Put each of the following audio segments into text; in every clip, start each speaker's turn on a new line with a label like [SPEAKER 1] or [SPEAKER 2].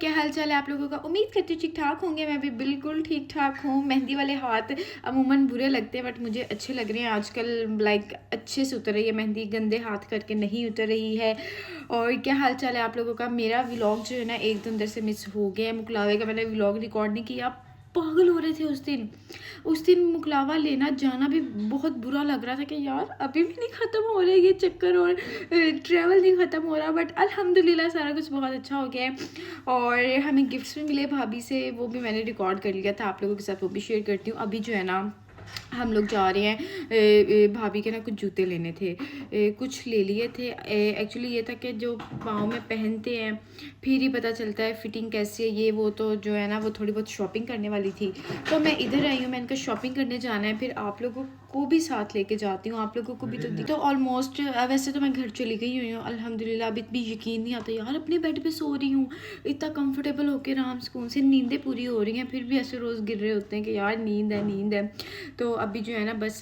[SPEAKER 1] क्या हाल चाल है आप लोगों का। उम्मीद करती हूँ ठीक ठाक होंगे। मैं भी बिल्कुल ठीक ठाक हूँ। मेहंदी वाले हाथ अमूमन बुरे लगते हैं बट मुझे अच्छे लग रहे हैं आजकल। लाइक अच्छे से उतर रही है मेहंदी, गंदे हाथ करके नहीं उतर रही है। और क्या हाल चाल है आप लोगों का। मेरा व्लॉग जो है ना एक दिन अंदर से मिस हो गया। मुकलावे का मैंने व्लॉग रिकॉर्ड नहीं किया। पागल हो रहे थे उस दिन मुकलावा लेना जाना भी बहुत बुरा लग रहा था कि यार अभी भी नहीं ख़त्म हो रहे ये चक्कर और ट्रैवल नहीं ख़त्म हो रहा। बट अल्हम्दुलिल्लाह सारा कुछ बहुत अच्छा हो गया है। और हमें गिफ्ट्स भी मिले भाभी से, वो भी मैंने रिकॉर्ड कर लिया था आप लोगों के साथ, वो भी शेयर करती हूँ। अभी जो है ना हम लोग जा रहे हैं भाभी के ना कुछ जूते लेने थे। कुछ ले लिए थे। एक्चुअली ये था कि जो पाँव में पहनते हैं फिर ही पता चलता है फिटिंग कैसी है ये वो। तो जो है ना वो थोड़ी बहुत शॉपिंग करने वाली थी तो मैं इधर आई हूँ। मैंने कहा शॉपिंग करने जाना है, फिर आप लोगों को भी साथ लेके जाती हूँ, आप लोगों को भी तो ऑलमोस्ट वैसे तो मैं घर चली गई हुई हूँ अल्हम्दुलिल्लाह। अभी भी यकीन नहीं आता यार अपने बेड पे सो रही हूँ इतना कंफर्टेबल होकर, आराम सुकून से नींदें पूरी हो रही हैं, फिर भी ऐसे रोज़ गिर रहे होते हैं कि यार नींद है नींद है। तो अभी जो है ना बस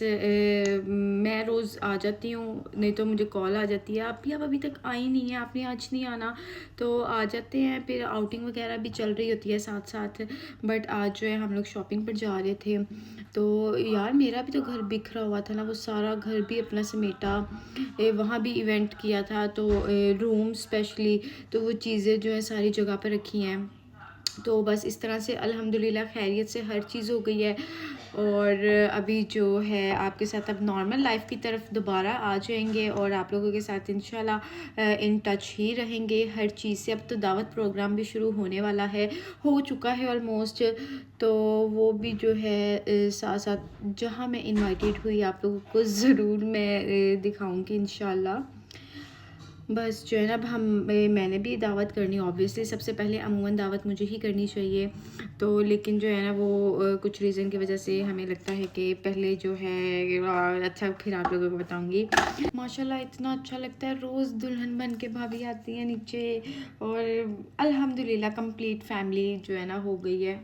[SPEAKER 1] मैं रोज़ आ जाती हूँ, नहीं तो मुझे कॉल आ जाती है आप भी अब अभी तक आई नहीं है, आपने आज नहीं आना। तो आ जाते हैं, फिर आउटिंग वगैरह भी चल रही होती है साथ साथ। बट आज जो है हम लोग शॉपिंग पर जा रहे थे। तो यार मेरा भी तो घर बिखरा हुआ था ना, वो सारा घर भी अपना समेटा। वहाँ भी इवेंट किया था तो रूम स्पेशली, तो वो चीज़ें जो है सारी जगह पर रखी हैं। तो बस इस तरह से अल्हम्दुलिल्लाह खैरियत से हर चीज़ हो गई है। और अभी जो है आपके साथ अब नॉर्मल लाइफ की तरफ दोबारा आ जाएंगे और आप लोगों के साथ इंशाल्लाह इन टच ही रहेंगे हर चीज़ से। अब तो दावत प्रोग्राम भी शुरू होने वाला है, हो चुका है ऑलमोस्ट। तो वो भी जो है साथ साथ जहाँ मैं इनवाइटेड हुई आप लोगों को ज़रूर मैं दिखाऊंगी इंशाल्लाह। बस जो है ना अब मैंने भी दावत करनी ऑब्वियसली, सबसे पहले अमूमन दावत मुझे ही करनी चाहिए। तो लेकिन जो है ना वो कुछ रीज़न की वजह से हमें लगता है कि पहले जो है और अच्छा फिर आप लोगों को बताऊंगी। माशाल्लाह इतना अच्छा लगता है, रोज़ दुल्हन बन के भाभी आती है नीचे। और अल्हम्दुलिल्लाह कंप्लीट फैमिली जो है ना हो गई है।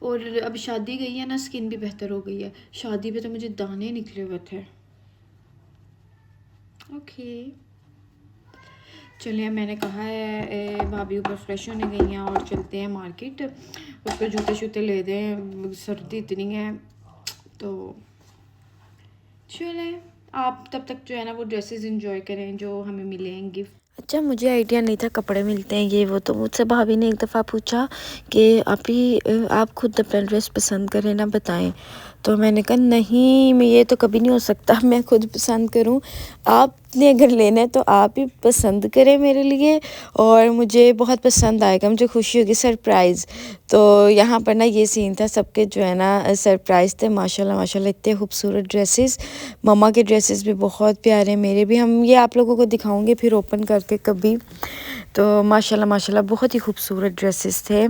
[SPEAKER 1] और अब शादी गई है ना स्किन भी बेहतर हो गई है। शादी पे तो मुझे दाने निकले हुए थे। ओके चलिए, मैंने कहा है भाभी ऊपर फ्रेश होने गई हैं और चलते हैं मार्केट, उसको जूते शूते ले दें, सर्दी इतनी है। तो चले आप तब तक जो है ना वो ड्रेसेस एंजॉय करें जो हमें मिले हैं गिफ्ट।
[SPEAKER 2] अच्छा, मुझे आइडिया नहीं था कपड़े मिलते हैं ये वो, तो मुझसे भाभी ने एक दफ़ा पूछा कि आप खुद अपना ड्रेस पसंद करें ना बताएं। तो मैंने कहा नहीं, मैं ये तो कभी नहीं हो सकता मैं खुद पसंद करूं। आपने अगर लेना है तो आप ही पसंद करें मेरे लिए, और मुझे बहुत पसंद आएगा, मुझे खुशी होगी, सरप्राइज़। तो यहाँ पर ना ये सीन था, सबके जो है ना सरप्राइज़ थे। माशाल्लाह माशाल्लाह इतने खूबसूरत ड्रेसेस, मम्मा के ड्रेसेस भी बहुत प्यारे, मेरे भी। हम ये आप लोगों को दिखाऊंगे फिर ओपन करके कभी। तो माशाल्लाह माशाल्लाह बहुत ही खूबसूरत ड्रेसेस थे।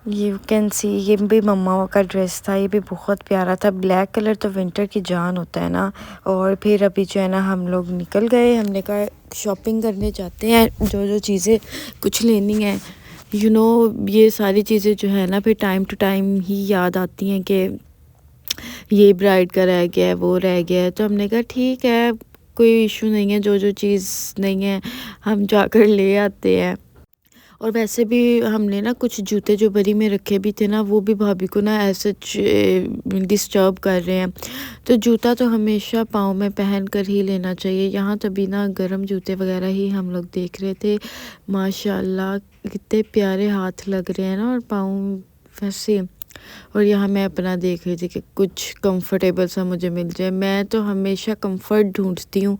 [SPEAKER 2] यू कैन सी, ये भी मम्मा का ड्रेस था, ये भी बहुत प्यारा था। ब्लैक कलर तो विंटर की जान होता है ना। और फिर अभी जो है ना हम लोग निकल गए, हमने कहा शॉपिंग करने जाते हैं, जो जो चीज़ें कुछ लेनी है ये सारी चीज़ें जो है ना फिर टाइम टू टाइम ही याद आती हैं कि ये ब्राइड का रह गया है, वो रह गया है। तो हमने कहा ठीक है, कोई इशू नहीं है, जो जो चीज़ नहीं है हम जाकर ले आते हैं। और वैसे भी हमने ना कुछ जूते जो बरी में रखे भी थे ना, वो भी भाभी को ना ऐसे डिस्टर्ब कर रहे हैं। तो जूता तो हमेशा पाँव में पहन कर ही लेना चाहिए। यहाँ तो बिना गर्म जूते वगैरह ही हम लोग देख रहे थे। माशाल्लाह कितने प्यारे हाथ लग रहे हैं ना, और पाँव वैसे। और यहाँ मैं अपना देख रही थी कि कुछ कंफर्टेबल सा मुझे मिल जाए। मैं तो हमेशा कंफर्ट ढूंढती हूँ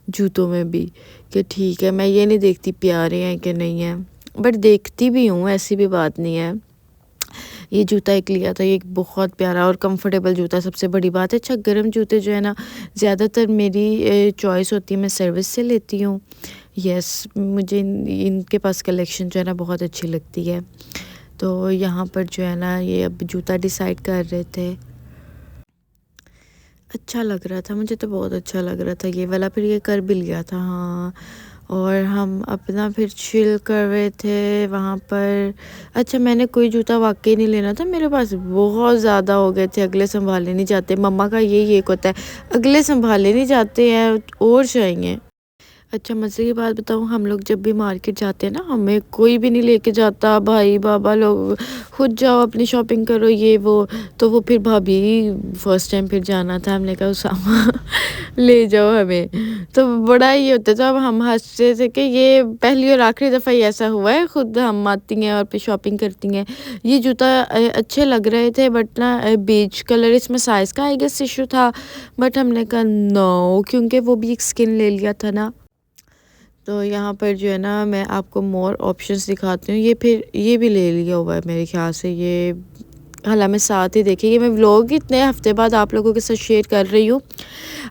[SPEAKER 2] जूतों में भी, कि ठीक है, मैं ये नहीं देखती प्यारे हैं कि नहीं है, बट देखती भी हूँ, ऐसी भी बात नहीं है। ये जूता एक लिया था, ये एक बहुत प्यारा और कंफर्टेबल जूता, सबसे बड़ी बात है। अच्छा, गर्म जूते जो है ना ज़्यादातर मेरी चॉइस होती है, मैं सर्विस से लेती हूँ। यस, मुझे इनके पास कलेक्शन जो है ना बहुत अच्छी लगती है। तो यहाँ पर जो है ना ये अब जूता डिसाइड कर रहे थे। अच्छा लग रहा था, मुझे तो बहुत अच्छा लग रहा था ये वाला। फिर ये कर भी लिया था, हाँ। और हम अपना फिर चिल कर रहे थे वहाँ पर। अच्छा, मैंने कोई जूता वाकई नहीं लेना था, मेरे पास बहुत ज़्यादा हो गए थे, अगले संभाले नहीं जाते। मम्मा का ये एक होता है, अगले संभाले नहीं जाते हैं और चाहिए। अच्छा मज़े की बात बताऊँ, हम लोग जब भी मार्केट जाते हैं ना, हमें कोई भी नहीं लेके जाता, भाई बाबा लोग खुद जाओ अपनी शॉपिंग करो ये वो। तो वो फिर भाभी फर्स्ट टाइम फिर जाना था, हमने कहा उसामा ले जाओ हमें। तो बड़ा ये होता था, अब हम हंसते थे कि ये पहली और आखिरी दफ़ा ही ऐसा हुआ है, खुद हम आती हैं और फिर शॉपिंग करती हैं। ये जूता अच्छे लग रहे थे बट ना बेज कलर, इसमें साइज़ का आई गेस इशू था, बट हमने कहा नो, क्योंकि वो भी एक स्किन ले लिया था ना। तो यहाँ पर जो है ना मैं आपको मोर ऑप्शंस दिखाती हूँ। ये फिर ये भी ले लिया हुआ है मेरे ख्याल से, ये हालांकि मैं साथ ही देखिए, ये मैं व्लॉग इतने हफ्ते बाद आप लोगों के साथ शेयर कर रही हूँ।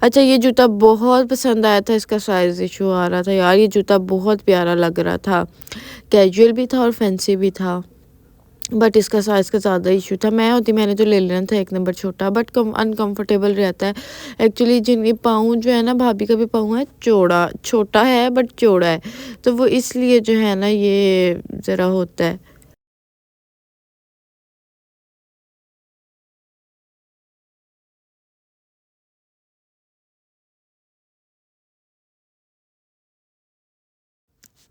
[SPEAKER 2] अच्छा ये जूता बहुत पसंद आया था, इसका साइज़ इशू आ रहा था यार, ये जूता बहुत प्यारा लग रहा था, कैजुअल भी था और फैंसी भी था, बट इसका साइज़ का ज़्यादा इशू था। मैं होती मैंने तो ले लेना था एक नंबर छोटा, बट कम अनकम्फर्टेबल रहता है एक्चुअली। जिनके पाँव जो है ना, भाभी का भी पाँव है चौड़ा, छोटा है बट चौड़ा है, तो वो इसलिए जो है ना ये ज़रा होता है।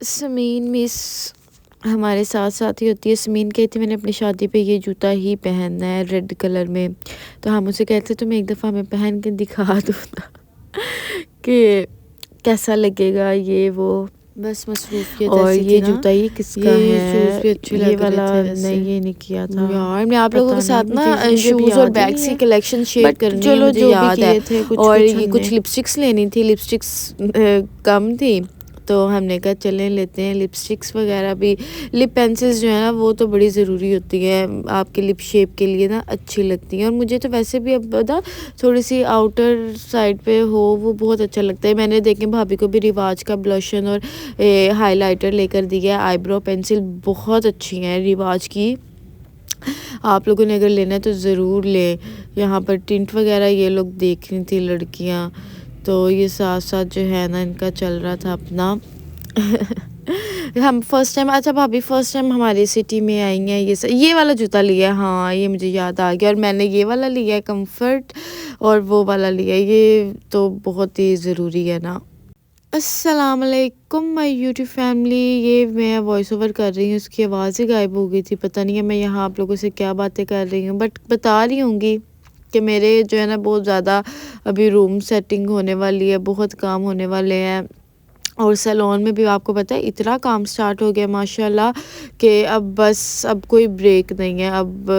[SPEAKER 2] समीन मिस हमारे साथ साथ ही होती है। समीन कही थी मैंने अपनी शादी पे ये जूता ही पहनना है रेड कलर में, तो हम उसे कहते तुम एक दफ़ा हमें पहन के दिखा दो ना कि कैसा लगेगा ये वो। बस मसरूफियत और
[SPEAKER 1] ऐसी
[SPEAKER 2] ये
[SPEAKER 1] थी ना,
[SPEAKER 2] जूता ये किसका
[SPEAKER 1] ये
[SPEAKER 2] है,
[SPEAKER 1] शूज़ भी अच्छे
[SPEAKER 2] ये
[SPEAKER 1] लग रहे
[SPEAKER 2] वाला
[SPEAKER 1] थे वैसे।
[SPEAKER 2] नहीं, ये नहीं किया था
[SPEAKER 1] यार मैं आप लोगों
[SPEAKER 2] पता
[SPEAKER 1] के
[SPEAKER 2] नहीं,
[SPEAKER 1] साथ ना
[SPEAKER 2] मुझे मुझे भी
[SPEAKER 1] शूज़ और
[SPEAKER 2] याद ही
[SPEAKER 1] बैग्स
[SPEAKER 2] नहीं
[SPEAKER 1] की
[SPEAKER 2] है,
[SPEAKER 1] कलेक्शन शेयर
[SPEAKER 2] बट
[SPEAKER 1] करनी है,
[SPEAKER 2] चलो
[SPEAKER 1] मुझे
[SPEAKER 2] जो भी
[SPEAKER 1] याद है।
[SPEAKER 2] किए थे कुछ
[SPEAKER 1] और
[SPEAKER 2] कुछ
[SPEAKER 1] ये
[SPEAKER 2] हमने।
[SPEAKER 1] कुछ लिपस्टिक्स लेनी थी, लिपस्टिक्स कम थी, तो हमने कहा चलें लेते हैं लिपस्टिक्स वगैरह भी। लिप पेंसिल्स जो है ना वो तो बड़ी ज़रूरी होती है, आपके लिप शेप के लिए ना अच्छी लगती हैं। और मुझे तो वैसे भी अब ना थोड़ी सी आउटर साइड पे हो वो बहुत अच्छा लगता है। मैंने देखे भाभी को भी रिवाज का ब्लशन और हाइलाइटर लेकर दिया है, आईब्रो पेंसिल बहुत अच्छी हैं रिवाज की, आप लोगों ने अगर लेना है तो ज़रूर लें। यहाँ पर टिंट वगैरह ये लोग देख रही थी लड़कियाँ, तो ये साथ साथ जो है ना इनका चल रहा था अपना हम फर्स्ट टाइम, अच्छा भाभी फर्स्ट टाइम हमारी सिटी में आई हैं, ये वाला जूता लिया है, हाँ ये मुझे याद आ गया। और मैंने ये वाला लिया है कंफर्ट, और वो वाला लिया है, ये तो बहुत ही ज़रूरी है ना। अस्सलाम वालेकुम माय यूट्यूब फैमिली, ये मैं वॉइस ओवर कर रही हूँ, उसकी आवाज़ ही गायब हो गई थी, पता नहीं है मैं यहाँ आप लोगों से क्या बातें कर रही हूँ, बट बता रही होंगी कि मेरे जो है ना बहुत ज़्यादा अभी रूम सेटिंग होने वाली है, बहुत काम होने वाले हैं। और सैलून में भी आपको पता है इतना काम स्टार्ट हो गया माशाल्लाह कि अब बस अब कोई ब्रेक नहीं है। अब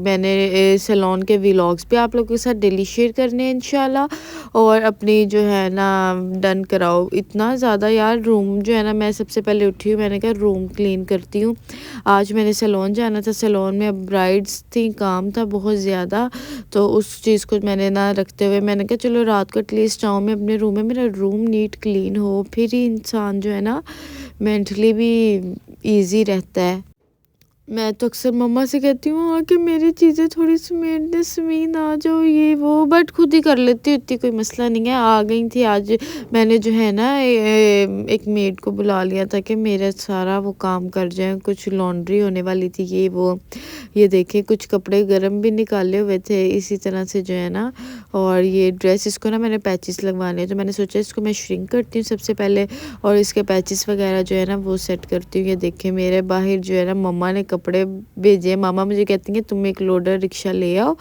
[SPEAKER 1] मैंने सैलून के व्लॉग्स भी आप लोगों के साथ डेली शेयर करने हैं इंशाल्लाह, और अपनी जो है ना डन कराओ इतना ज़्यादा यार। रूम जो है ना, मैं सबसे पहले उठी हूँ, मैंने कहा रूम क्लीन करती हूँ। आज मैंने सैलून जाना था, सैलून में अब ब्राइड्स थी, काम था बहुत ज़्यादा, तो उस चीज़ को मैंने ना रखते हुए मैंने कहा चलो रात को एटलीस्ट आऊँ मैं अपने रूम में, मेरा रूम नीट क्लीन हो, फिर ही इंसान जो है ना मेंटली भी इजी रहता है। मैं तो अक्सर मम्मा से कहती हूँ आके मेरी चीज़ें थोड़ी समेट दे, समीन आ जाओ ये वो, बट खुद ही कर लेती हूँ, इतनी कोई मसला नहीं है। आ गई थी आज, मैंने जो है ना एक मेड को बुला लिया था कि मेरा सारा वो काम कर जाए, कुछ लॉन्ड्री होने वाली थी ये वो। ये देखें कुछ कपड़े गर्म भी निकाले हुए थे इसी तरह से जो है ना। और ये ड्रेस, इसको ना मैंने पैचेस लगवाने हैं, तो मैंने सोचा इसको मैं श्रिंक करती हूँ सबसे पहले, और इसके पैचेस वगैरह जो है ना वो सेट करती हूँ। ये देखें मेरे बाहर जो है ना मम्मा ने कपड़े भेजे, मामा मुझे कहती हैं तुम एक लोडर रिक्शा ले आओ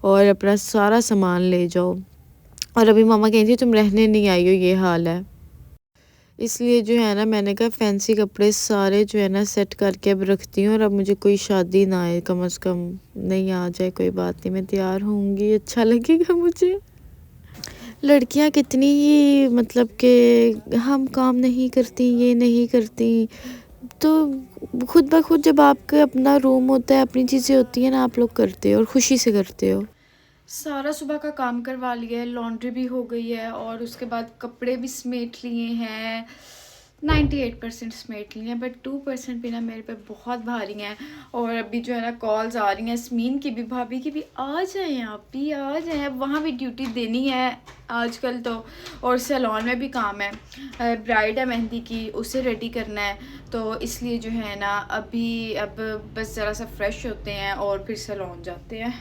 [SPEAKER 1] और अपना सारा सामान ले जाओ, और अभी मामा कह रही थी तुम रहने नहीं आई हो, ये हाल है। इसलिए जो है ना मैंने कहा फैंसी कपड़े सारे जो है ना सेट करके अब रखती हूँ, और अब मुझे कोई शादी ना आए, कम से कम नहीं आ जाए कोई बात नहीं, मैं तैयार होंगी, अच्छा लगेगा मुझे। लड़कियां कितनी ही मतलब कि हम काम नहीं करती, ये नहीं करती, तो खुद ब खुद जब आपका अपना रूम होता है, अपनी चीज़ें होती हैं ना, आप लोग करते हो और ख़ुशी से करते हो। सारा सुबह का काम करवा लिया है, लॉन्ड्री भी हो गई है, और उसके बाद कपड़े भी समेट लिए हैं, 98% समेट लिए हैं, बट 2% भी ना मेरे पे बहुत भारी हैं। और अभी जो है ना कॉल्स आ रही हैं, स्मीन की भी, भाभी की भी, आ जाएं आप भी आ जाएं, अब वहाँ भी ड्यूटी देनी है आजकल तो। और सैलून में भी काम है, ब्राइड है मेहंदी की, उसे रेडी करना है, तो इसलिए जो है ना अभी अब बस ज़रा सा फ्रेश होते हैं और फिर सैलून जाते हैं।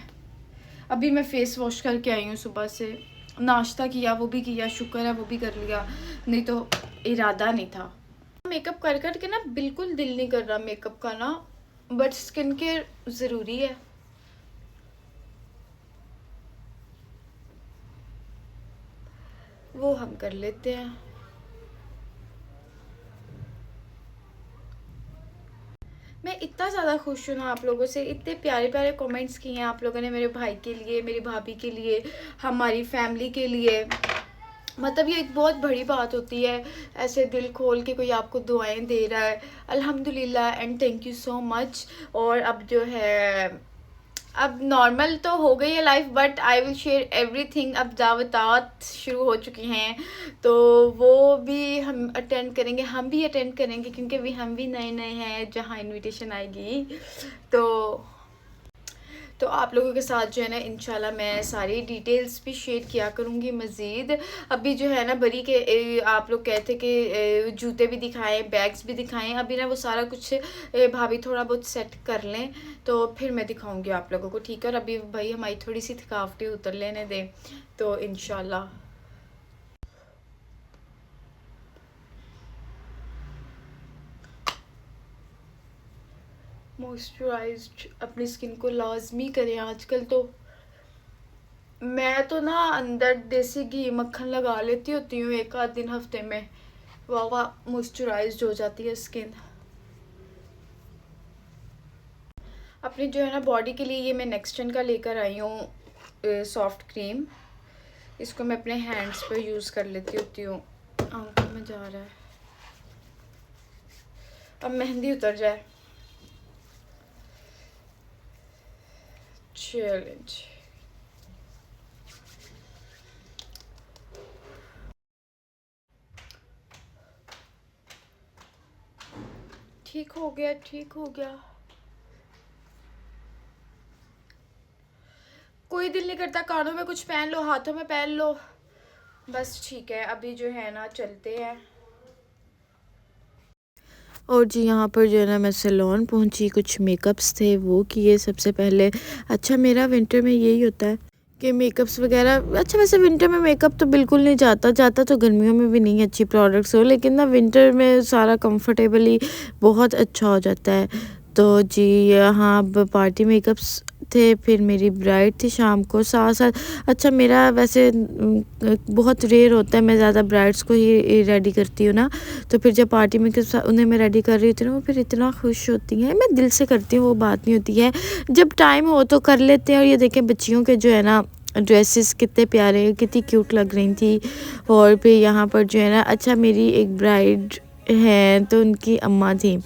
[SPEAKER 1] अभी मैं फ़ेस वॉश करके आई हूँ, सुबह से नाश्ता किया, वो भी किया, शुक्र है वो भी कर लिया, नहीं तो इरादा नहीं था। मेकअप कर कर के ना बिल्कुल दिल नहीं कर रहा मेकअप का ना, बट स्किन केयर ज़रूरी है। वो हम कर लेते हैं। मैं इतना ज़्यादा खुश हूँ ना आप लोगों से, इतने प्यारे प्यारे कमेंट्स किए हैं आप लोगों ने मेरे भाई के लिए, मेरी भाभी के लिए, हमारी फैमिली के लिए। मतलब ये एक बहुत बड़ी बात होती है, ऐसे दिल खोल के कोई आपको दुआएं दे रहा है। अल्हम्दुलिल्लाह and thank you so much. और अब जो है, अब नॉर्मल तो हो गई है life, but I will share everything. अब दावतात शुरू हो चुकी हैं, तो वो भी हम अटेंड करेंगे, हम भी अटेंड करेंगे, क्योंकि भी हम भी नए नए हैं जहाँ इनविटेशन आएगी। तो आप लोगों के साथ जो है ना इंशाल्लाह मैं सारी डिटेल्स भी शेयर किया करूँगी मज़ीद। अभी जो है ना बरी के आप लोग कहते कि जूते भी दिखाएं, बैग्स भी दिखाएं। अभी ना वो सारा कुछ भाभी थोड़ा बहुत सेट कर लें तो फिर मैं दिखाऊंगी आप लोगों को, ठीक है। और अभी भाई हमारी थोड़ी सी थकावटें उतर लेने दें तो इंशाल्लाह। मॉइस्चराइज्ड अपनी स्किन को लाजमी करें आजकल। तो मैं तो ना अंदर देसी घी मक्खन लगा लेती होती हूँ एक आध दिन हफ्ते में, वाह वाह मॉइस्चराइज्ड हो जाती है स्किन। अपनी जो है ना बॉडी के लिए ये मैं नेक्सटन का लेकर आई हूँ सॉफ्ट क्रीम। इसको मैं अपने हैंड्स पर यूज़ कर लेती होती हूँ। आंखों में जा रहा है, अब मेहंदी उतर जाए। चैलेंज ठीक हो गया, ठीक हो गया। कोई दिल नहीं करता कानों में कुछ पहन लो, हाथों में पहन लो, बस ठीक है। अभी जो है ना चलते हैं।
[SPEAKER 2] और जी यहाँ पर जो है ना मैं सैलून पहुँची, कुछ मेकअप्स थे वो किए सबसे पहले। अच्छा मेरा विंटर में यही होता है कि मेकअप्स वगैरह, अच्छा वैसे विंटर में मेकअप तो बिल्कुल नहीं जाता, जाता तो गर्मियों में भी नहीं अच्छी प्रोडक्ट्स हो, लेकिन ना विंटर में सारा कंफर्टेबली बहुत अच्छा हो जाता है। तो जी यहाँ अब पार्टी मेकअप्स थे, फिर मेरी ब्राइड थी शाम को साथ साथ। अच्छा मेरा वैसे बहुत रेयर होता है, मैं ज़्यादा ब्राइड्स को ही रेडी करती हूँ ना, तो फिर जब पार्टी में उन्हें मैं रेडी कर रही होती हूँ ना, वो फिर इतना खुश होती हैं। मैं दिल से करती हूँ, वो बात नहीं होती है, जब टाइम हो तो कर लेते हैं। और ये देखें बच्चियों के जो है ना ड्रेसेस कितने प्यारे, कितनी क्यूट लग रही थी। और फिर यहाँ पर जो है ना, अच्छा मेरी एक ब्राइड है तो उनकी अम्मा थी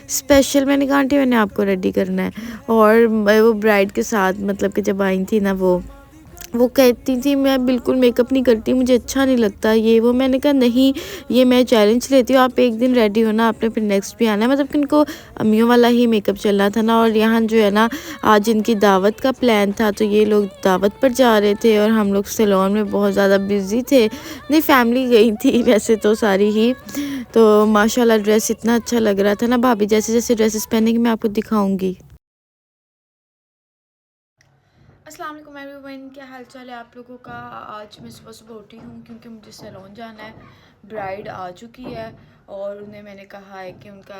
[SPEAKER 2] स्पेशल, मैंने कहा आंटी मैंने आपको रेडी करना है। और वो ब्राइड के साथ मतलब कि जब आई थी ना वो कहती थी मैं बिल्कुल मेकअप नहीं करती, मुझे अच्छा नहीं लगता ये वो। मैंने कहा नहीं, ये मैं चैलेंज लेती हूँ, आप एक दिन रेडी हो ना आपने फिर नेक्स्ट भी आना है। मतलब कि इनको अम्मियों वाला ही मेकअप चलना था ना। और यहाँ जो है ना आज इनकी दावत का प्लान था, तो ये लोग दावत पर जा रहे थे और हम लोग सैलून में बहुत ज़्यादा बिजी थे। नहीं फैमिली गई थी वैसे तो सारी ही। तो माशाल्लाह ड्रेस इतना अच्छा लग रहा था ना, भाभी जैसे जैसे ड्रेसेस पहनेंगी मैं आपको दिखाऊंगी।
[SPEAKER 1] अस्सलाम वालेकुम एवरीवन, क्या हाल चाल है आप लोगों का। आज मैं सुबह सुबह उठी हूँ क्योंकि मुझे सैलून जाना है। ब्राइड आ चुकी है और उन्हें मैंने कहा है कि उनका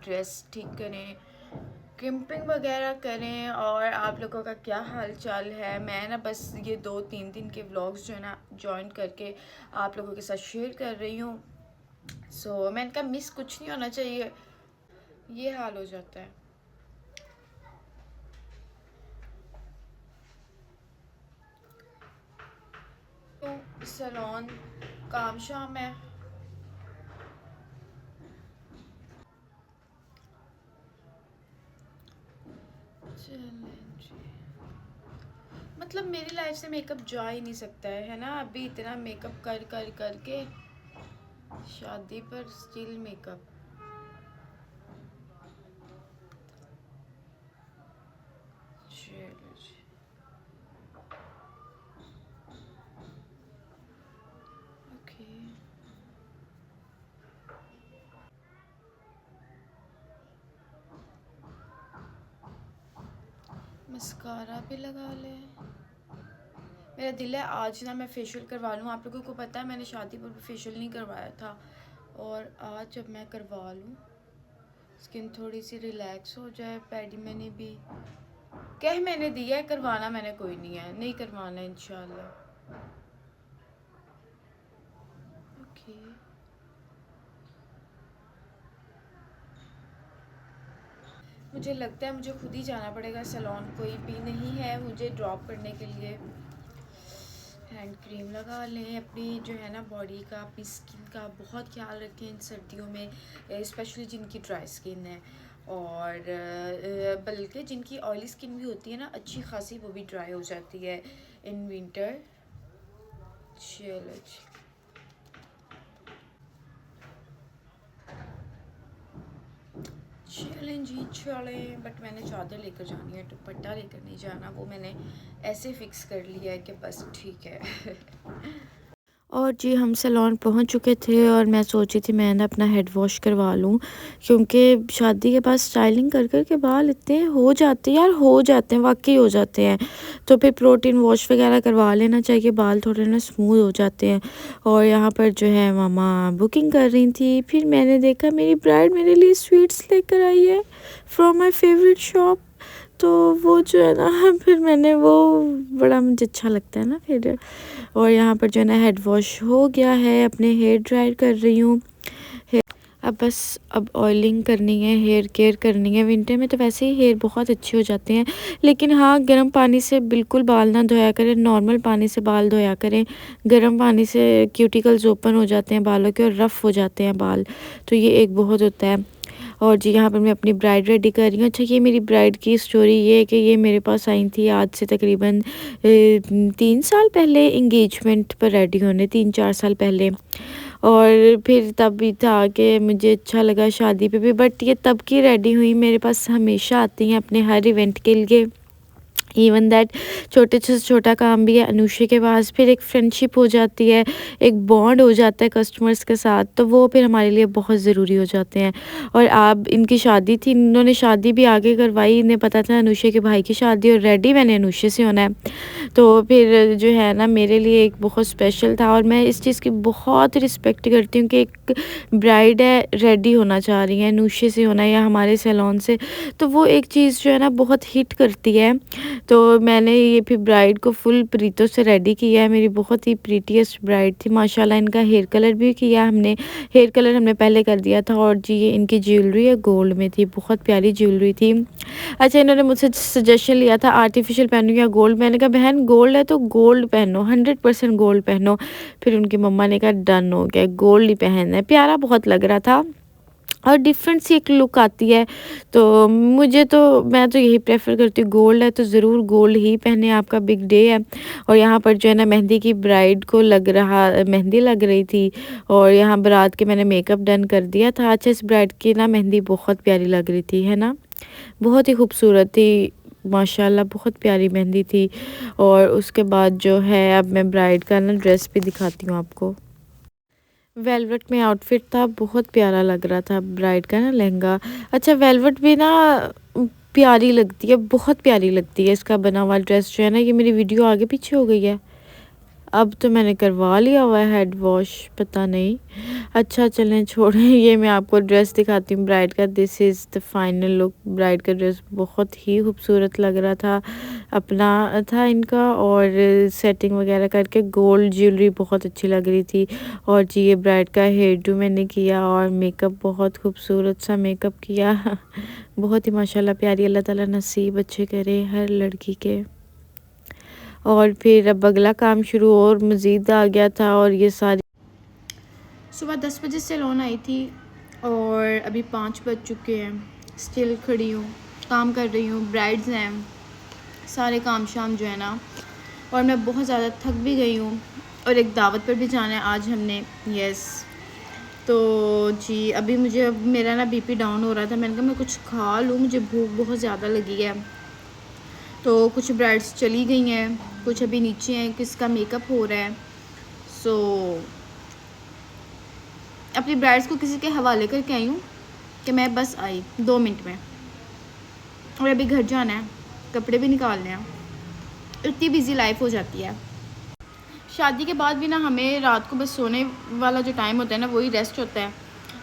[SPEAKER 1] ड्रेस ठीक करें, क्रिम्पिंग वगैरह करें। और आप लोगों का क्या हाल चाल है। मैं ना बस ये 2-3 दिन के व्लॉग्स जो है ना जॉइन करके आप लोगों के साथ शेयर कर रही हूँ। मैंने कहा मिस कुछ नहीं होना चाहिए, ये हाल हो जाता है। तो सैलून काम शाम है। मतलब मेरी लाइफ से मेकअप जा ही नहीं सकता है ना। अभी इतना मेकअप कर कर करके शादी पर स्टिल मेकअप। चलो जी, ओके। मस्कारा भी लगा ले। मेरा दिल है आज ना मैं फेशियल करवा लूँ। आप लोगों को पता है मैंने शादी पर फेशियल नहीं करवाया था, और आज जब मैं करवा लूँ, स्किन थोड़ी सी रिलैक्स हो जाए। पैडी मैंने भी मैंने दिया है, करवाना मैंने कोई नहीं है, नहीं करवाना इंशाल्लाह। ओके मुझे लगता है मुझे खुद ही जाना पड़ेगा सैलून, कोई भी नहीं है मुझे ड्रॉप करने के लिए। हैंड क्रीम लगा लें, अपनी जो है ना बॉडी का, अपनी स्किन का बहुत ख्याल रखें इन सर्दियों में, स्पेशली जिनकी ड्राई स्किन है, और बल्कि जिनकी ऑयली स्किन भी होती है ना अच्छी खासी, वो भी ड्राई हो जाती है इन विंटर। चलो चलें जी चलें, बट मैंने चादर लेकर जानी है, दुपट्टा लेकर नहीं जाना, वो मैंने ऐसे फिक्स कर लिया है कि बस ठीक है।
[SPEAKER 2] और जी हम सैलून पहुंच चुके थे और मैं सोची थी मैं ना अपना हेड वॉश करवा लूं, क्योंकि शादी के बाद स्टाइलिंग कर कर के बाल इतने हो जाते हैं यार, हो जाते हैं वाकई हो जाते हैं। तो फिर प्रोटीन वॉश वगैरह करवा लेना चाहिए, बाल थोड़े ना स्मूथ हो जाते हैं। और यहाँ पर जो है मामा बुकिंग कर रही थी, फिर मैंने देखा मेरी ब्राइड मेरे लिए स्वीट्स लेकर आई है फ्रॉम माई फेवरेट शॉप। तो वो जो है ना फिर मैंने वो, बड़ा मुझे अच्छा लगता है ना फिर। और यहाँ पर जो है ना हेड वॉश हो गया है, अपने हेयर ड्राई कर रही हूँ। अब बस अब ऑयलिंग करनी है, हेयर केयर करनी है। विंटर में तो वैसे ही हेयर बहुत अच्छे हो जाते हैं, लेकिन हाँ गर्म पानी से बिल्कुल बाल ना धोया करें, नॉर्मल पानी से बाल धोया करें। गर्म पानी से क्यूटिकल्स ओपन हो जाते हैं बालों के और रफ़ हो जाते हैं बाल, तो ये एक बहुत होता है। और जी यहाँ पर मैं अपनी ब्राइड रेडी कर रही हूँ। अच्छा ये मेरी ब्राइड की स्टोरी ये है कि ये मेरे पास आई थी आज से तकरीबन 3 साल पहले, इंगेजमेंट पर रेडी होने 3-4 साल पहले। और फिर तब भी था कि मुझे अच्छा लगा शादी पे भी, बट ये तब की रेडी हुई मेरे पास हमेशा आती हैं अपने हर इवेंट के लिए। इवन दैट छोटे से छोटा काम भी है अनुषा के पास, फिर एक फ्रेंडशिप हो जाती है, एक बॉन्ड हो जाता है कस्टमर्स के साथ, तो वो फिर हमारे लिए बहुत ज़रूरी हो जाते हैं। और आप इनकी शादी थी, इन्होंने शादी भी आगे करवाई, इन्हें पता था अनुषा के भाई की शादी और रेडी मैंने अनुषा से होना है। तो फिर जो है ना मेरे लिए एक बहुत स्पेशल था, और मैं इस चीज़ की बहुत रिस्पेक्ट करती हूँ कि एक ब्राइड है रेडी होना चाह रही है अनुषा से होना है या हमारे सैलून से, तो वो एक चीज़ जो है ना बहुत हिट करती है। तो मैंने ये फिर ब्राइड को फुल प्रीतों से रेडी किया है, मेरी बहुत ही प्रीटीएस्ट ब्राइड थी माशाल्लाह। इनका हेयर कलर भी किया हमने, हेयर कलर हमने पहले कर दिया था। और जी ये इनकी ज्वेलरी है, गोल्ड में थी, बहुत प्यारी ज्वेलरी थी। अच्छा इन्होंने मुझसे सजेशन लिया था आर्टिफिशियल पहनूँ या गोल्ड, मैंने कहा बहन गोल्ड है तो गोल्ड पहनो, 100% गोल्ड पहनो। फिर उनकी मम्मा ने कहा डन हो गया, गोल्ड ही पहनना है। प्यारा बहुत लग रहा था और डिफरेंट सी एक लुक आती है, तो मैं तो यही प्रेफर करती हूँ, गोल्ड है तो ज़रूर गोल्ड ही पहने, आपका बिग डे है। और यहाँ पर जो है ना मेहंदी की ब्राइड को मेहंदी लग रही थी, और यहाँ बारात के मैंने मेकअप डन कर दिया था। अच्छा इस ब्राइड की ना मेहंदी बहुत प्यारी लग रही थी, है ना, बहुत ही खूबसूरत थी माशाल्लाह, बहुत प्यारी मेहंदी थी। और उसके बाद जो है अब मैं ब्राइड का ना ड्रेस भी दिखाती हूँ आपको। वेलवेट में आउटफिट था, बहुत प्यारा लग रहा था ब्राइड का ना लहंगा। अच्छा वेलवेट भी ना प्यारी लगती है, बहुत प्यारी लगती है इसका बना हुआ ड्रेस जो है ना। ये मेरी वीडियो आगे पीछे हो गई है, अब तो मैंने करवा लिया हुआ है हेड वॉश, पता नहीं। अच्छा चलें छोड़ें, ये मैं आपको ड्रेस दिखाती हूँ ब्राइड का। This is the final look. Bride का ड्रेस बहुत ही खूबसूरत लग रहा था, अपना था इनका, और सेटिंग वगैरह करके गोल्ड ज्वेलरी बहुत अच्छी लग रही थी। और जी ये ब्राइड का हेयर डू मैंने किया, और मेकअप बहुत खूबसूरत सा मेकअप किया बहुत ही माशाल्लाह प्यारी। अल्लाह ताला नसीब अच्छे करे हर लड़की के। और फिर अब अगला काम शुरू और मज़ीद आ गया था, और ये सारी
[SPEAKER 1] सुबह 10 बजे से लोन आई थी और अभी 5 बज चुके हैं, स्टिल खड़ी हूँ, काम कर रही हूँ, ब्राइड्स हैं, सारे काम शाम जो है ना, और मैं बहुत ज़्यादा थक भी गई हूँ, और एक दावत पर भी जाना है आज हमने। यस तो जी अभी मुझे मेरा ना बीपी डाउन हो रहा था, मैंने कहा मैं कुछ खा लूँ, मुझे भूख बहुत ज़्यादा लगी है। तो कुछ ब्राइड्स चली गई हैं, कुछ अभी नीचे हैं, किसका मेकअप हो रहा है। सो अपनी ब्राइड्स को किसी के हवाले करके आई हूँ कि मैं बस आई 2 मिनट में, और अभी घर जाना है, कपड़े भी निकालने हैं, इतनी बिज़ी लाइफ हो जाती है। शादी के बाद भी ना हमें रात को बस सोने वाला जो टाइम होता है ना वही रेस्ट होता है।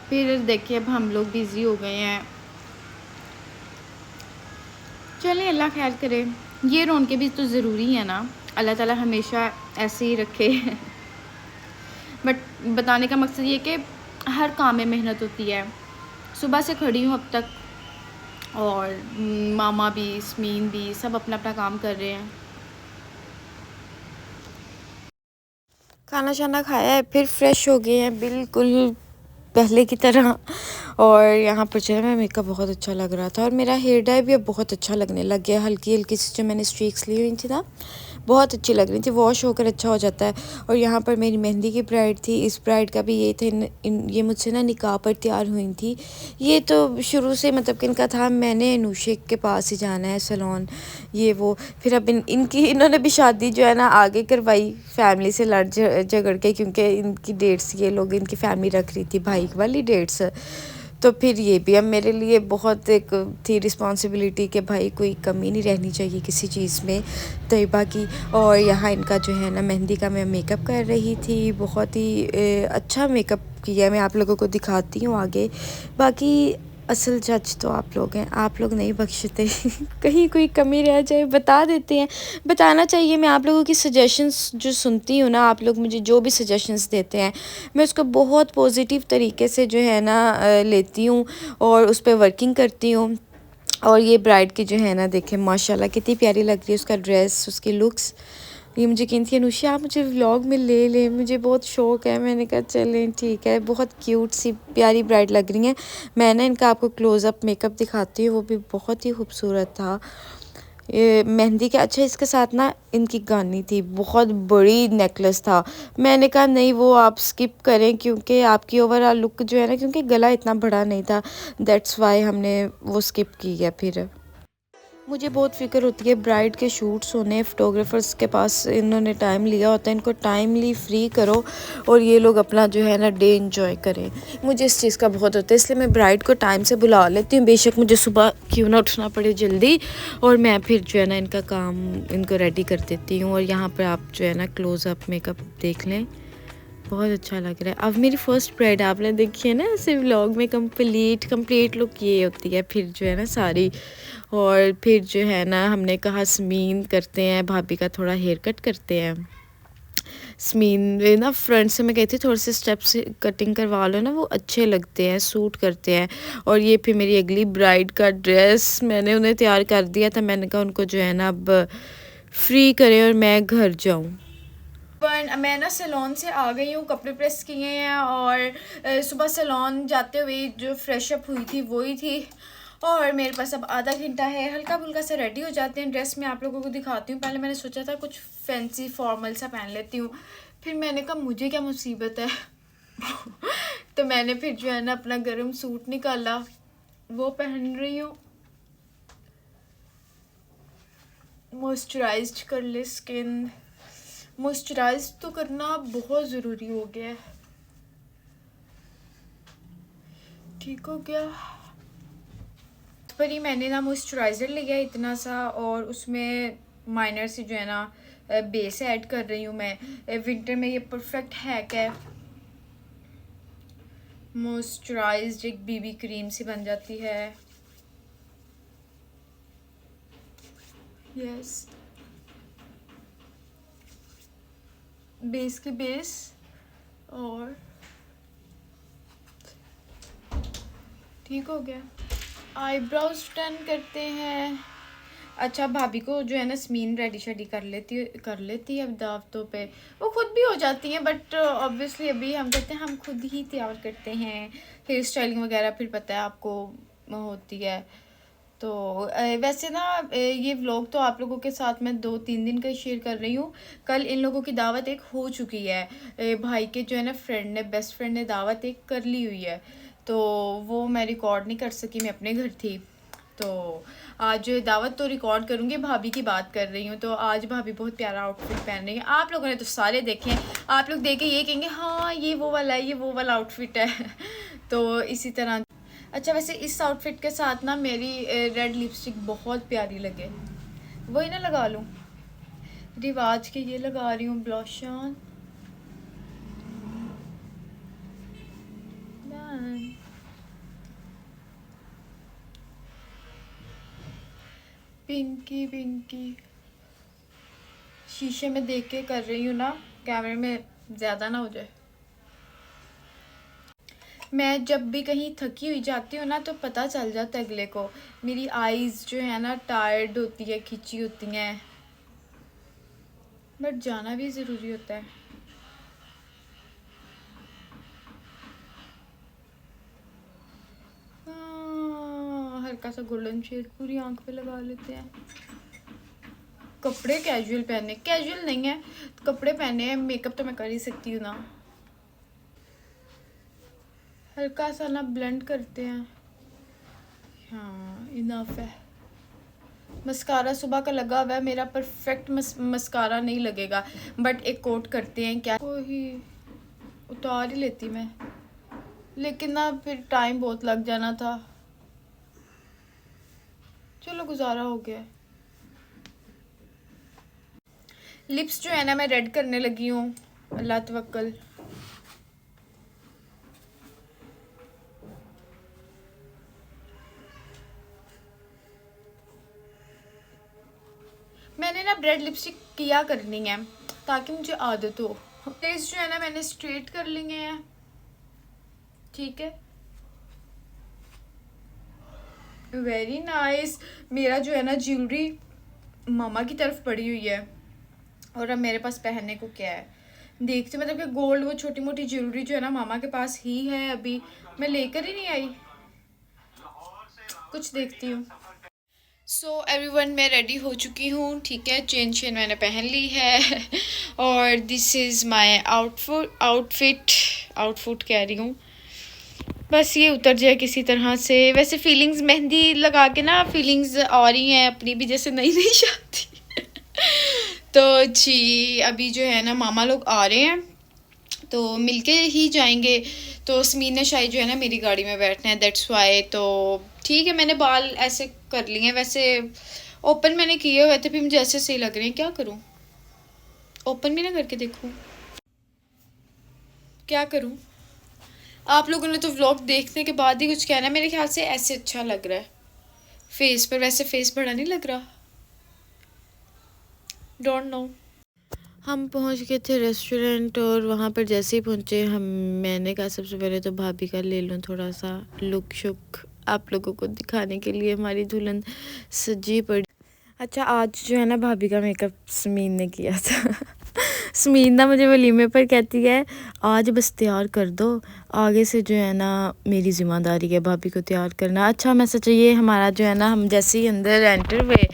[SPEAKER 1] फिर देखिए अब हम लोग बिज़ी हो गए हैं। चलें अल्लाह खैर करे। ये रौनकें भी तो ज़रूरी है ना, अल्लाह ताला हमेशा ऐसे ही रखे। बट बताने का मकसद ये कि हर काम में मेहनत होती है। सुबह से खड़ी हूँ अब तक और मामा भी स्मीन भी सब अपना अपना काम कर रहे हैं।
[SPEAKER 2] खाना शाना खाया है, फिर फ्रेश हो गए हैं बिल्कुल पहले की तरह। और यहाँ पर जो है मैं मेकअप बहुत अच्छा लग रहा था और मेरा हेयर डाई भी अब बहुत अच्छा लगने लग गया। हल्की हल्की सी जो मैंने स्ट्रीक्स ली हुई थी ना बहुत अच्छी लग रही थी, वॉश होकर अच्छा हो जाता है। और यहाँ पर मेरी मेहंदी की ब्राइड थी, इस ब्राइड का भी ये थे ये मुझसे ना निकाह पर तैयार हुई थी। ये तो शुरू से मतलब कि इनका था मैंने नूशेक के पास ही जाना है सैलून ये वो। फिर अब इन्होंने भी शादी जो है ना आगे करवाई फैमिली से लड़ झगड़ के, क्योंकि इनकी डेट्स ये लोग इनकी फैमिली रख रही थी भाई वाली डेट्स। तो फिर ये भी अब मेरे लिए बहुत एक थी रिस्पॉन्सिबिलिटी कि भाई कोई कमी नहीं रहनी चाहिए किसी चीज़ में तैयबा की। और यहाँ इनका जो है ना मेहंदी का मैं मेकअप कर रही थी, बहुत ही अच्छा मेकअप किया। मैं आप लोगों को दिखाती हूँ आगे। बाकी असल जज तो आप लोग हैं, आप लोग नहीं बख्शते। कहीं कोई कमी रह जाए बता देते हैं, बताना चाहिए। मैं आप लोगों की सजेशंस जो सुनती हूँ ना, आप लोग मुझे जो भी सजेशंस देते हैं मैं उसको बहुत पॉजिटिव तरीके से जो है ना लेती हूँ और उस पर वर्किंग करती हूँ। और ये ब्राइड की जो है ना देखें माशाल्लाह कितनी प्यारी लग रही है, उसका ड्रेस उसकी लुक्स। ये मुझे कहती है अनुषा आप मुझे व्लॉग में ले ले, मुझे बहुत शौक है। मैंने कहा चलें ठीक है, बहुत क्यूट सी प्यारी ब्राइड लग रही हैं। मैं ना इनका आपको क्लोज़अप मेकअप दिखाती हूँ, वो भी बहुत ही खूबसूरत था। ये मेहंदी के अच्छा इसके साथ ना इनकी गानी थी, बहुत बड़ी नेकलेस था। मैंने कहा नहीं वो आप स्किप करें क्योंकि आपकी ओवरऑल लुक जो है ना, क्योंकि गला इतना बड़ा नहीं था, दैट्स वाई हमने वो स्किप की है। फिर मुझे बहुत फ़िक्र होती है ब्राइड के शूट्स होने, फ़ोटोग्राफ़र्स के पास इन्होंने टाइम लिया होता है, इनको टाइमली फ्री करो और ये लोग अपना जो है ना डे एंजॉय करें। मुझे इस चीज़ का बहुत होता है, इसलिए मैं ब्राइड को टाइम से बुला लेती हूँ, बेशक मुझे सुबह क्यों ना उठना पड़े जल्दी। और मैं फिर जो है ना इनका काम इनको रेडी कर देती हूँ। और यहाँ पर आप जो है ना क्लोज़अप मेकअप देख लें, बहुत अच्छा लग रहा है। अब मेरी फ़र्स्ट ब्राइड आपने देखी है ना ऐसे व्लॉग में, कंप्लीट लुक ये होती है फिर जो है ना सारी। और फिर जो है ना हमने कहा स्मीन करते हैं, भाभी का थोड़ा हेयर कट करते हैं। स्मीन ना फ्रंट से मैं कहती थोड़े से स्टेप्स कटिंग करवा लो ना, वो अच्छे लगते हैं, सूट करते हैं। और ये फिर मेरी अगली ब्राइड का ड्रेस मैंने उन्हें तैयार कर दिया था, मैंने कहा उनको जो है ना अब फ्री करें और मैं घर जाऊँ।
[SPEAKER 1] मैं ना सैलून से आ गई हूँ, कपड़े प्रेस किए हैं और सुबह सैलून जाते हुए जो फ्रेश अप हुई थी वही थी। और मेरे पास अब आधा घंटा है, हल्का फुल्का से रेडी हो जाते हैं। ड्रेस मैं आप लोगों को दिखाती हूँ। पहले मैंने सोचा था कुछ फैंसी फॉर्मल सा पहन लेती हूँ, फिर मैंने कहा मुझे क्या मुसीबत है। तो मैंने फिर जो है ना अपना गर्म सूट निकाला, वो पहन रही हूँ। मॉइस्चराइज कर ले स्किन, मॉइस्चराइज तो करना बहुत ज़रूरी हो गया है। ठीक हो गया। पर ही मैंने ना मॉइस्चराइज़र लिया इतना सा और उसमें माइनर से जो है ना बेस ऐड कर रही हूँ मैं। विंटर में ये परफेक्ट हैक है, मॉइस्चराइज्ड एक बीबी क्रीम सी बन जाती है। यस, बेस की बेस। और ठीक हो गया। आईब्रोज डन करते हैं। अच्छा भाभी को जो है ना स्मीन रेडी शेडी कर लेती है अब दावतों पे, वो खुद भी हो जाती हैं। बट ऑब्वियसली अभी हम कहते हैं हम खुद ही तैयार करते हैं। हेयर स्टाइलिंग वगैरह फिर पता है आपको होती है। तो वैसे ना ये व्लॉग तो आप लोगों के साथ मैं 2-3 दिन का शेयर कर रही हूँ। कल इन लोगों की दावत एक हो चुकी है, भाई के जो है ना फ्रेंड ने, बेस्ट फ्रेंड ने दावत एक कर ली हुई है, तो वो मैं रिकॉर्ड नहीं कर सकी, मैं अपने घर थी। तो आज दावत तो रिकॉर्ड करूँगी, भाभी की बात कर रही हूँ। तो आज भाभी बहुत प्यारा आउटफिट पहन रही है, आप लोगों ने तो सारे देखे हैं, आप लोग देख के ये कहेंगे हाँ ये वो वाला है, ये वो वाला आउटफिट है। तो इसी तरह। अच्छा वैसे इस आउटफिट के साथ ना मेरी रेड लिपस्टिक बहुत प्यारी लगे, वही ना लगा लूँ, रिवाज के ये लगा रही हूँ ब्लश ऑन। पिंकी पिंकी शीशे में देख के कर रही हूँ ना, कैमरे में ज़्यादा ना हो जाए। मैं जब भी कहीं थकी हुई जाती हूँ ना तो पता चल जाता है अगले को। मेरी आईज़ जो है ना टायर्ड होती है, खिंची होती हैं, बट जाना भी ज़रूरी होता है। हल्का सा गोल्डन शेड पूरी आंख पे लगा लेते हैं। कपड़े कैजुअल पहने, कैजुअल नहीं है, कपड़े पहने हैं, मेकअप तो मैं कर ही सकती हूँ ना। हल्का सा ना ब्लेंड करते हैं। हाँ इनफ है। मस्कारा सुबह का लगा हुआ है मेरा, परफेक्ट मस्कारा नहीं लगेगा, बट एक कोट करते हैं। क्या वही उतार ही लेती मैं, लेकिन ना फिर टाइम बहुत लग जाना था। चलो गुजारा हो गया। लिप्स जो है ना मैं रेड करने लगी हूँ, अल्लाह तवक्कल। मैंने ना रेड लिपस्टिक किया करनी है ताकि मुझे आदत हो। फेस जो है ना मैंने स्ट्रेट कर लिए हैं, ठीक है। Very nice. मेरा जो है ना ज्वेलरी मामा की तरफ पड़ी हुई है, और अब मेरे पास पहनने को क्या है देखते, मतलब कि गोल्ड वो छोटी मोटी ज्वेलरी जो है ना मामा के पास ही है, अभी मैं लेकर ही नहीं आई, कुछ देखती हूँ। सो एवरीवन मैं रेडी हो चुकी हूँ, ठीक है। चेन शेन मैंने पहन ली है और दिस इज़ माय आउटफिट कह रही हूँ, बस ये उतर जाए किसी तरह से। वैसे फीलिंग्स मेहंदी लगा के ना फीलिंग्स आ रही हैं अपनी भी, जैसे नई नई शादी तो जी अभी जो है ना मामा लोग आ रहे हैं तो मिलके ही जाएंगे। तो समीन शाही जो है ना मेरी गाड़ी में बैठना है, दैट्स वाई। तो ठीक है, मैंने बाल ऐसे कर लिए हैं, वैसे ओपन मैंने किए हुए थे, फिर मुझे ऐसे सही लग रहे हैं। क्या करूं, ओपन भी ना करके देखूं, क्या करूं? आप लोगों ने तो व्लॉग देखने के बाद ही कुछ कहना है। मेरे ख्याल से ऐसे अच्छा लग रहा है फेस पर, वैसे फेस बड़ा नहीं लग रहा, डोंट नो।
[SPEAKER 2] हम पहुंच गए थे रेस्टोरेंट और वहाँ पर जैसे ही पहुँचे मैंने कहा सबसे पहले तो भाभी का ले लूँ थोड़ा सा लुक शुक आप लोगों को दिखाने के लिए। हमारी दुल्हन सजी पड़ी। अच्छा आज जो है ना भाभी का मेकअप समीन ने किया था समीन ना मुझे वलीमे पर कहती है आज बस तैयार कर दो, आगे से जो है ना मेरी ज़िम्मेदारी है भाभी को तैयार करना। अच्छा मैं सोचा ये हमारा जो है ना, हम जैसे ही अंदर एंटर हुए,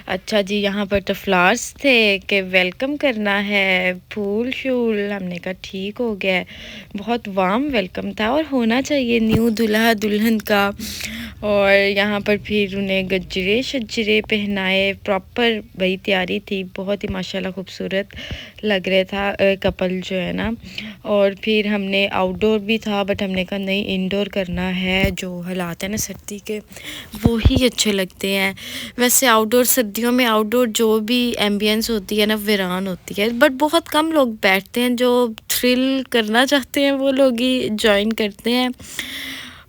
[SPEAKER 2] अच्छा जी यहाँ पर तो फ्लावर्स थे कि वेलकम करना है, फूल शूल। हमने कहा ठीक हो गया, बहुत वार्म वेलकम था और होना चाहिए न्यू दुल्हा दुल्हन का। और यहाँ पर फिर उन्हें गजरे शजरे पहनाए, प्रॉपर वही तैयारी थी, बहुत ही माशाल्लाह खूबसूरत लग रहा था कपल जो है ना। और फिर हमने आउटडोर भी था, बट हमने कहा नहीं इंडोर करना है, जो हालात है ना सर्दी के वो ही अच्छे लगते हैं। वैसे आउटडोर सर्दियों में आउटडोर जो भी एम्बियंस होती है ना वीरान होती है, बट बहुत कम लोग बैठते हैं, जो थ्रिल करना चाहते हैं वो लोग ही ज्वाइन करते हैं।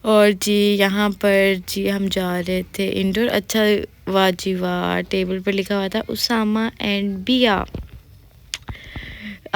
[SPEAKER 2] और जी यहाँ पर जी हम जा रहे थे इंडोर। अच्छा वाह जी वाह, टेबल पर लिखा हुआ था उसामा एंड बिया।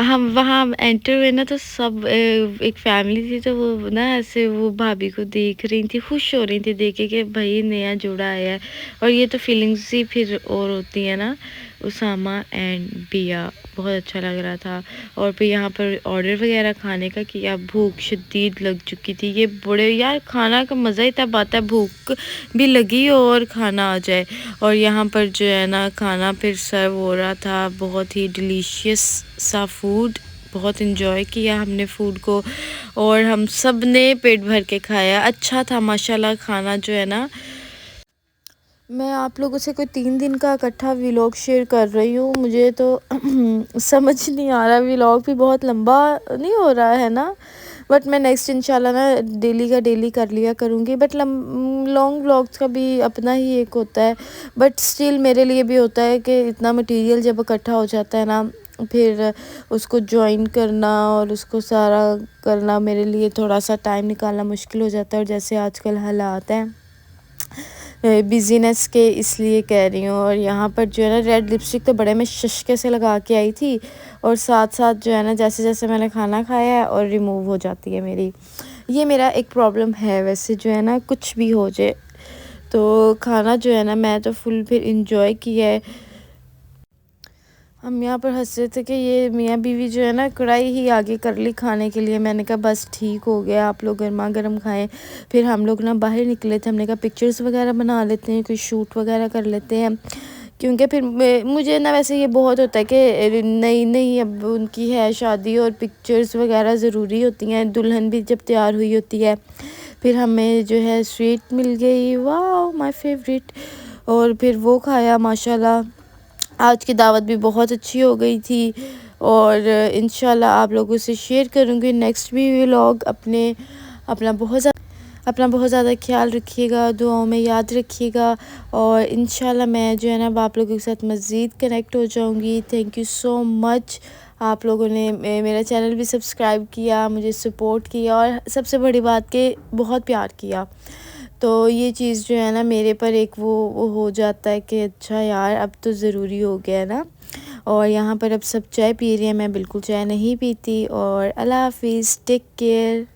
[SPEAKER 2] हम वहाँ एंटर हुए ना तो सब एक फैमिली थी, तो वो ना ऐसे वो भाभी को देख रही थी, खुश हो रही थी देखे कि भाई नया जोड़ा आया है। और ये तो फीलिंग्स ही फिर और होती है ना, उसामा एंड बिया, बहुत अच्छा लग रहा था। और फिर यहाँ पर ऑर्डर वगैरह खाने का किया, भूख शदीद लग चुकी थी। ये बड़े यार खाना का मज़ा ही तब आता है, भूख भी लगी और खाना आ जाए। और यहाँ पर जो है ना खाना फिर सर्व हो रहा था, बहुत ही डिलीशियस सा फूड, बहुत इन्जॉय किया हमने फूड को और हम सब ने पेट भर के खाया। अच्छा था माशाल्लाह खाना जो है ना। मैं आप लोगों से कोई 3 दिन का इकट्ठा व्लॉग शेयर कर रही हूँ, मुझे तो समझ नहीं आ रहा, व्लॉग भी बहुत लंबा नहीं हो रहा है ना, बट मैं नेक्स्ट इंशाल्लाह ना डेली का डेली कर लिया करूँगी। बट लॉन्ग व्लॉग्स का भी अपना ही एक होता है, बट स्टिल मेरे लिए भी होता है कि इतना मटेरियल जब इकट्ठा हो जाता है ना, फिर उसको जॉइन करना और उसको सारा करना मेरे लिए थोड़ा सा टाइम निकालना मुश्किल हो जाता है। और जैसे आजकल हालात हैं बिजीनेस के इसलिए कह रही हूँ। और यहाँ पर जो है ना रेड लिपस्टिक तो बड़े मैं शशके से लगा के आई थी, और साथ साथ जो है ना जैसे जैसे मैंने खाना खाया है और रिमूव हो जाती है मेरी। ये मेरा एक प्रॉब्लम है वैसे, जो है ना कुछ भी हो जाए तो खाना जो है ना मैं तो फुल फिर इंजॉय किया है। हम यहाँ पर हंस रहे थे कि ये मियाँ बीवी जो है ना कढ़ाई ही आगे कर ली खाने के लिए। मैंने कहा बस ठीक हो गया, आप लोग गर्मा गर्म खाएं। फिर हम लोग ना बाहर निकले थे, हमने कहा पिक्चर्स वगैरह बना लेते हैं, कोई शूट वगैरह कर लेते हैं, क्योंकि फिर मुझे ना वैसे ये बहुत होता है कि नई नई अब उनकी है शादी और पिक्चर्स वगैरह ज़रूरी होती हैं। दुल्हन भी जब तैयार हुई होती है, फिर हमें जो है स्वीट मिल गई, वाह माय फेवरेट, और फिर वो खाया माशाल्लाह। आज की दावत भी बहुत अच्छी हो गई थी, और इंशाल्लाह आप लोगों से शेयर करूँगी नेक्स्ट भी व्लॉग। अपना बहुत ज़्यादा ख्याल रखिएगा, दुआओं में याद रखिएगा, और इंशाल्लाह मैं जो है ना आप लोगों के साथ मज़ीद कनेक्ट हो जाऊँगी। थैंक यू सो मच, आप लोगों ने मेरा चैनल भी सब्सक्राइब किया, मुझे सपोर्ट किया, और सबसे बड़ी बात कि बहुत प्यार किया। तो ये चीज़ जो है ना मेरे पर एक वो हो जाता है कि अच्छा यार अब तो ज़रूरी हो गया है ना। और यहाँ पर अब सब चाय पी रही हैं, मैं बिल्कुल चाय नहीं पीती। और अल्लाह हाफिज़, टेक केयर।